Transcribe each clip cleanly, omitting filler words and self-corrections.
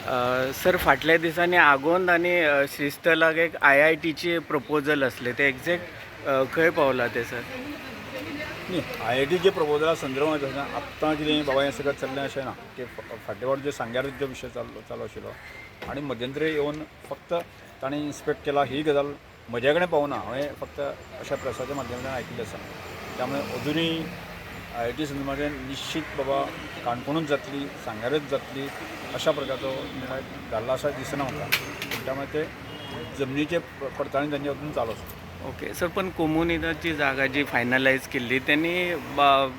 Sir फाटल्या दिसांनी आगोंद आनी श्रीस्थलाक एक IITची प्रपोजल असले ते एक्झॅक्ट खंय पावला ते सर? न्ही IITचे प्रपोजला संदर्भात आत्तां कितें बाबा हें सगळें चल्लें अशें ना की फाटले फावट जे सांग्यार जो विशय चालू आशिल्लो आनी मध्यंतरी येवन फक्त ताणें इन्स्पेक्ट केला ही गजाल म्हजे कडेन पावना. हांवें फक्त अशा प्रेसाच्या माध्यमांतल्यान आयिल्लें आसा. त्यामुळे अजुनूय IIT संदर्भात निश्चित बाबा काणकोणूच जातली, सांग्यारच जातली अशा प्रकारचो निर्णय जाल्लो असा दिसना म्हाका. त्यामुळे ते जमनीचे पडताळणी त्यांची अजून चालू आसा. ओके सर, पण कोमुनिदाची जागा जी फायनलायज केल्ली त्यांनी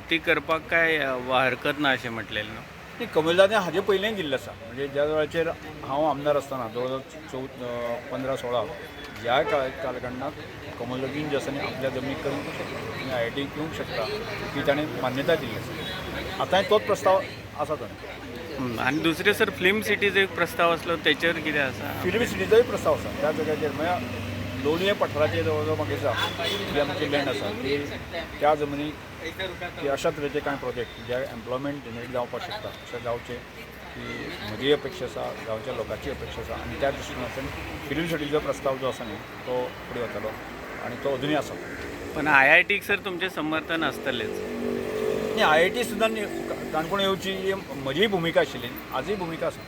ती करपाक काय हरकत ना अशें म्हटलेलें न्हू? ती कमलदादान हाजे पयलें दिल्लें आसा. म्हणजे ज्या वेळाचेर हांव आमदार आसतना 2015-16 ह्या कालखंडात कमलदादीन जे आसा न्ही आपल्या जमनीक करूंक शकता आनी IIT येवंक शकता ही ताणें मान्यताय दिल्ली आसा. आतांय तोच प्रस्ताव आसा ताणें. आणि दुसरे सर फिल्म सिटीचो एक प्रस्ताव असलो त्याच्यावर कितें आसा? फिल्म सिटीचोय प्रस्ताव आसा त्या जाग्याचेर. म्हळ्यार लोलये पठाराचेर जवळ जवळ म्हाका दिसता जी आमची लँड आसा ती त्या जमनीक की अशा तरेचे कांय प्रोजेक्ट जे एम्प्लॉयमेंट जनरेट जावपाक शकता अशें जावचें ही म्हजी अपेक्षा आसा, गांवच्या लोकांची अपेक्षा आसा. आनी त्या दृश्टीन फिल्म सिटीचो प्रस्ताव जो आसा न्ही तो फुडें वतलो आनी तो अजुनूय आसा. पण IITक सर तुमचें समर्थन आसतलेंच. न्ही IIT सुद्दां काणकोण येवची ही म्हजीय भुमिका आशिल्ली, आजूय भुमिका आसा.